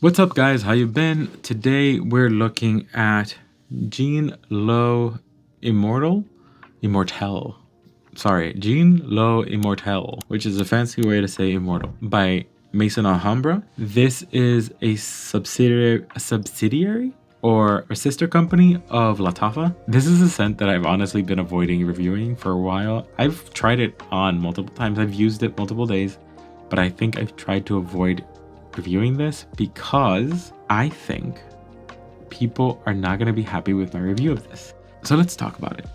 What's up, guys? How you been? Today we're looking at Lowe Immortel. Sorry, Lowe Immortel, which is a fancy way to say immortal, by Maison Alhambra. This is a subsidiary or a sister company of Lattafa. This is a scent that I've honestly been avoiding reviewing for a while. I've tried it on multiple times. I've used it multiple days, but I think I've tried to avoid reviewing this because I think people are not going to be happy with my review of this. So let's talk about it.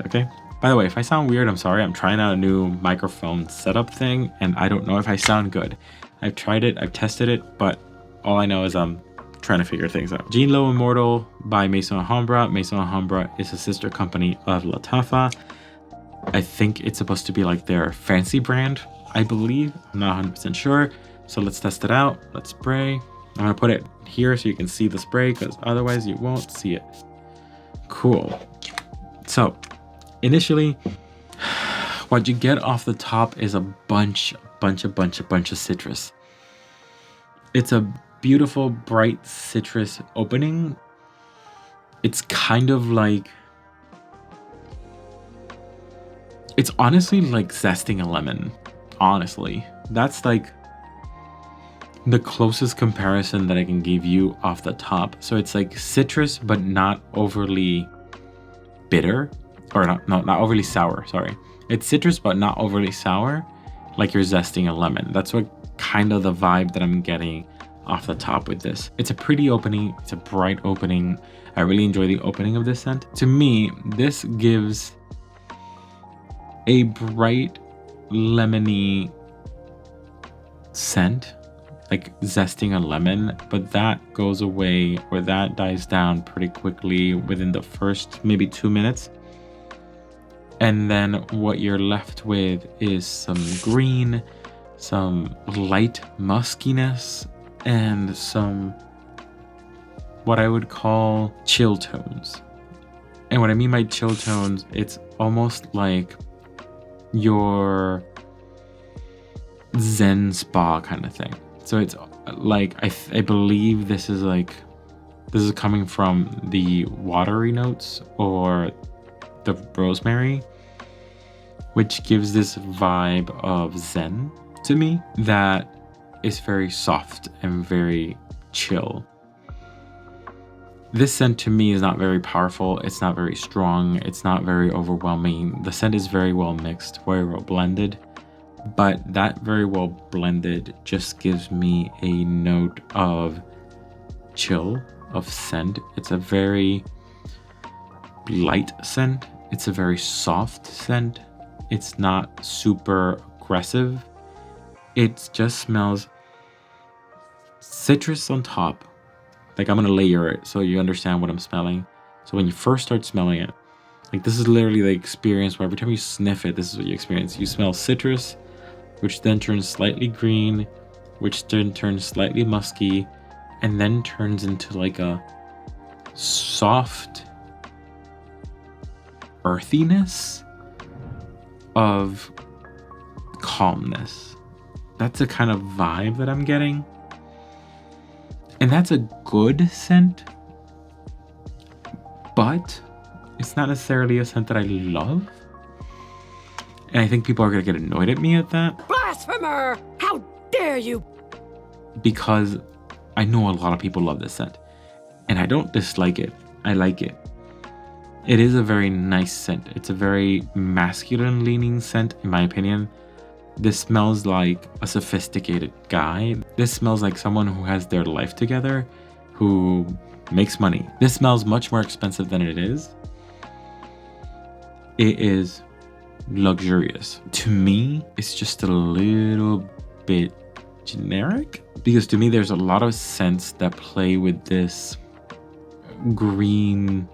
Okay? By the way, if I sound weird, I'm sorry. I'm trying out a new microphone setup thing, and I don't know if I sound good. I've tried it, I've tested it, but all I know is I'm trying to figure things out. Lowe Immortel by Maison Alhambra. Maison Alhambra is a sister company of Lattafa. I think it's supposed to be like their fancy brand, I believe. I'm not 100% sure. So let's test it out. Let's spray. I'm gonna put it here so you can see the spray because otherwise you won't see it. Cool. So initially, what you get off the top is a bunch of citrus. It's a beautiful, bright citrus opening. It's kind of like, it's honestly like zesting a lemon. Honestly, that's like the closest comparison that I can give you off the top. So it's like citrus, but not overly bitter, or not overly sour. Sorry, it's citrus, but not overly sour, like you're zesting a lemon. That's what kind of the vibe that I'm getting off the top with this. It's a pretty opening. It's a bright opening. I really enjoy the opening of this scent. To me, this gives a bright lemony scent, like zesting a lemon, but that goes away, or that dies down pretty quickly within the first maybe 2 minutes. And then what you're left with is some green, some light muskiness, and some what I would call chill tones. And what I mean by chill tones, it's almost like your Zen spa kind of thing. So it's like, I believe this is coming from the watery notes or the rosemary, which gives this vibe of Zen to me that is very soft and very chill. This scent to me is not very powerful. It's not very strong. It's not very overwhelming. The scent is very well mixed, very well blended. But that very well blended just gives me a note of chill, of scent. It's a very light scent. It's a very soft scent. It's not super aggressive. It just smells citrus on top. Like, I'm gonna layer it so you understand what I'm smelling. So when you first start smelling it, like, this is literally the experience where every time you sniff it, this is what you experience. You smell citrus, which then turns slightly green, which then turns slightly musky, and then turns into like a soft earthiness of calmness. That's the kind of vibe that I'm getting. And that's a good scent, but it's not necessarily a scent that I love. And I think people are going to get annoyed at me at that. Blasphemer! How dare you! Because I know a lot of people love this scent. And I don't dislike it. I like it. It is a very nice scent. It's a very masculine leaning scent, in my opinion. This smells like a sophisticated guy. This smells like someone who has their life together, who makes money. This smells much more expensive than it is. It is luxurious. To me, it's just a little bit generic, because to me there's a lot of scents that play with this green,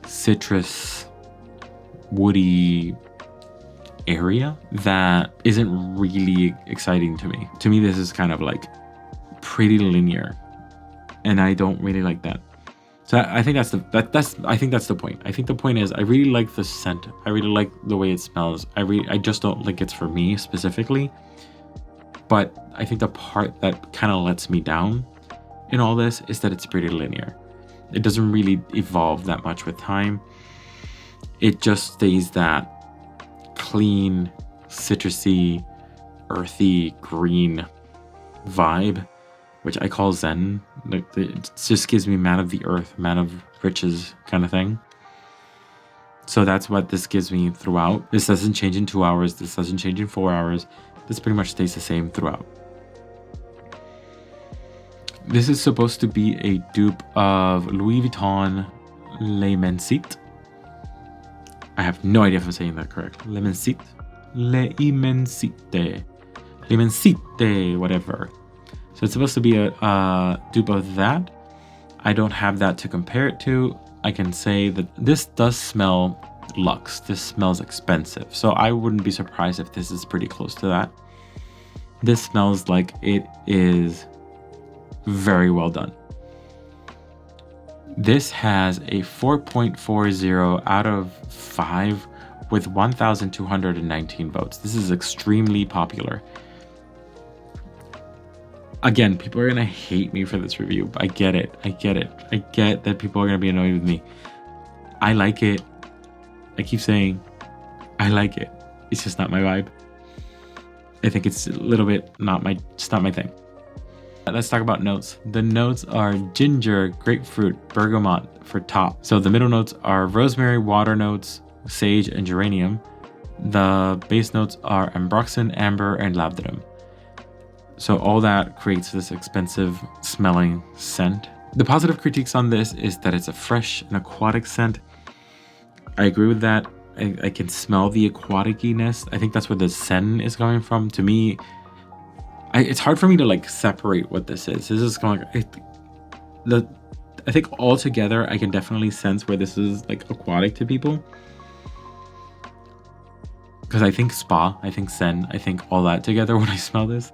citrus, woody area that isn't really exciting to me. To me, this is kind of like pretty linear, and I don't really like that. So I think that's the point. I think the point is I really like the scent. I really like the way it smells. I just don't think it's for me specifically. But I think the part that kind of lets me down in all this is that it's pretty linear. It doesn't really evolve that much with time. It just stays that clean, citrusy, earthy, green vibe, which I call Zen. Like, it just gives me man of the earth, man of riches kind of thing. So that's what this gives me throughout. This doesn't change in 2 hours. This doesn't change in 4 hours. This pretty much stays the same throughout. This is supposed to be a dupe of Louis Vuitton L'Immensité. I have no idea if I'm saying that correct. L'Immensité. L'Immensité. L'Immensité, whatever. So it's supposed to be a dupe of that. I don't have that to compare it to. I can say that this does smell luxe. This smells expensive. So I wouldn't be surprised if this is pretty close to that. This smells like it is very well done. This has a 4.40 out of 5 with 1,219 votes. This is extremely popular. Again, people are gonna hate me for this review, but I get it. I get that people are gonna be annoyed with me. I like it. I keep saying I like it. It's just not my vibe. I think it's a little bit just not my thing. Let's talk about notes. The notes are ginger, grapefruit, bergamot for top. So the middle notes are rosemary, water notes, sage, and geranium. The base notes are ambroxan, amber, and labdanum. So all that creates this expensive smelling scent. The positive critiques on this is that it's a fresh and aquatic scent. I agree with that. I can smell the aquatic-iness. I think that's where the sen is coming from. To me, it's hard for me to like separate what this is. This is going I think all together I can definitely sense where this is like aquatic to people. Because I think spa, I think sen, I think all that together when I smell this.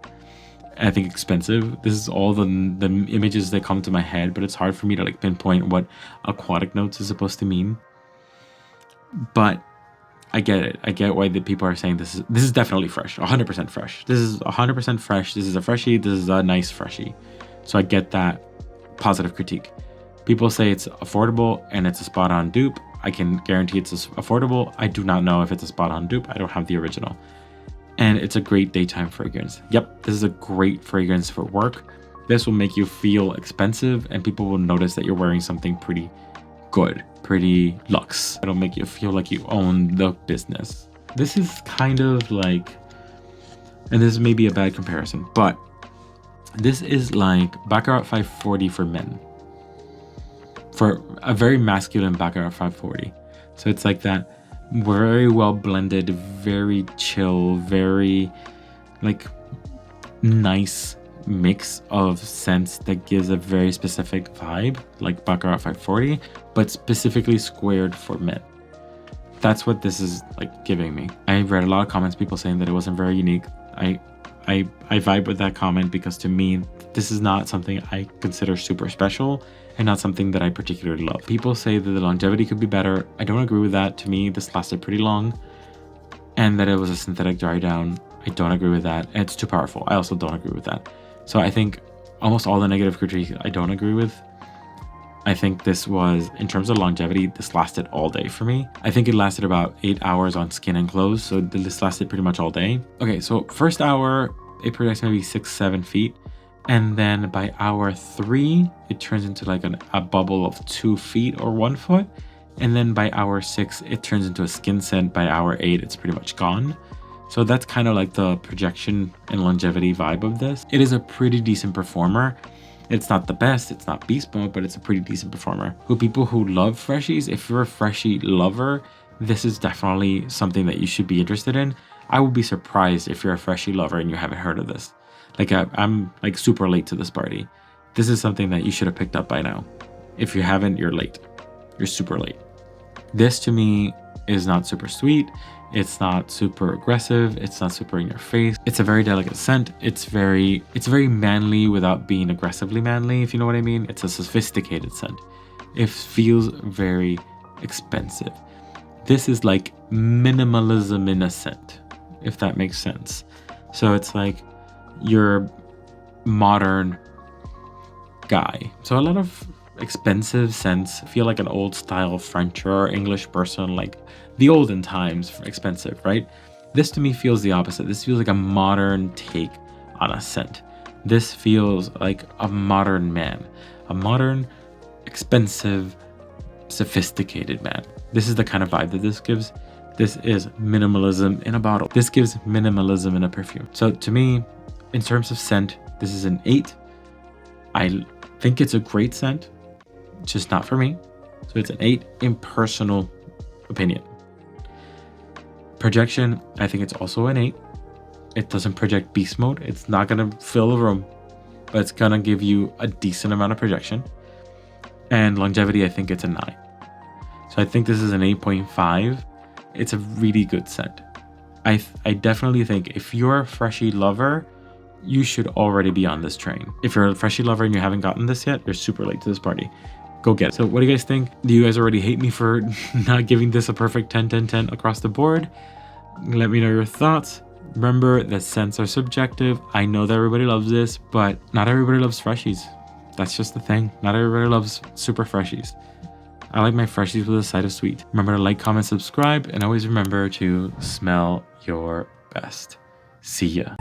I think expensive. This is all the images that come to my head, but it's hard for me to like pinpoint what aquatic notes is supposed to mean. But I get it. I get why the people are saying this is definitely fresh, 100% fresh. This is 100% fresh. This is a freshie. This is a nice freshie. So I get that positive critique. People say it's affordable and it's a spot on dupe. I can guarantee it's affordable. I do not know if it's a spot on dupe. I don't have the original. And it's a great daytime fragrance. Yep, this is a great fragrance for work. This will make you feel expensive and people will notice that you're wearing something pretty good, pretty luxe. It'll make you feel like you own the business. This is kind of like, and this may be a bad comparison, but this is like Baccarat 540 for men. For a very masculine Baccarat 540. So it's like that very well blended, very chill, very like nice mix of scents that gives a very specific vibe, like Baccarat 540, but specifically squared for men. That's what this is like giving me. I read a lot of comments, people saying that it wasn't very unique. I vibe with that comment because to me, this is not something I consider super special and not something that I particularly love. People say that the longevity could be better. I don't agree with that. To me, this lasted pretty long, and that it was a synthetic dry down. I don't agree with that. And it's too powerful. I also don't agree with that. So I think almost all the negative critiques I don't agree with. I think this was, in terms of longevity, this lasted all day for me. I think it lasted about 8 hours on skin and clothes. So this lasted pretty much all day. Okay, so first hour, it projects maybe 6-7 feet. And then by hour 3, it turns into like a bubble of 2 feet or 1 foot. And then by hour 6, it turns into a skin scent. By hour 8, it's pretty much gone. So that's kind of like the projection and longevity vibe of this. It is a pretty decent performer. It's not the best, it's not beast mode, but it's a pretty decent performer. For people who love freshies, if you're a freshie lover, this is definitely something that you should be interested in. I would be surprised if you're a freshie lover and you haven't heard of this. Like I'm like super late to this party. This is something that you should have picked up by now. If you haven't, you're late. You're super late. This to me is not super sweet. It's not super aggressive. It's not super in your face. It's a very delicate scent. It's very manly without being aggressively manly, if you know what I mean. It's a sophisticated scent. It feels very expensive. This is like minimalism in a scent, if that makes sense. So it's like your modern guy. So a lot of expensive scents feel like an old style French or English person, like the olden times expensive, right? This to me feels the opposite. This feels like a modern take on a scent. This feels like a modern man, a modern, expensive, sophisticated man. This is the kind of vibe that this gives. This is minimalism in a bottle. This gives minimalism in a perfume. So to me, in terms of scent, this is an 8. I think it's a great scent, just not for me. So it's an 8 in personal opinion. Projection, I think it's also an 8. It doesn't project beast mode. It's not going to fill a room, but it's going to give you a decent amount of projection. And longevity, I think it's a 9. So I think this is an 8.5. It's a really good scent. I definitely think if you're a freshie lover, you should already be on this train. If you're a freshie lover and you haven't gotten this yet, you're super late to this party. Go get it. So what do you guys think? Do you guys already hate me for not giving this a perfect 10, 10, 10 across the board? Let me know your thoughts. Remember that scents are subjective. I know that everybody loves this, but not everybody loves freshies. That's just the thing. Not everybody loves super freshies. I like my freshies with a side of sweet. Remember to like, comment, subscribe, and always remember to smell your best. See ya.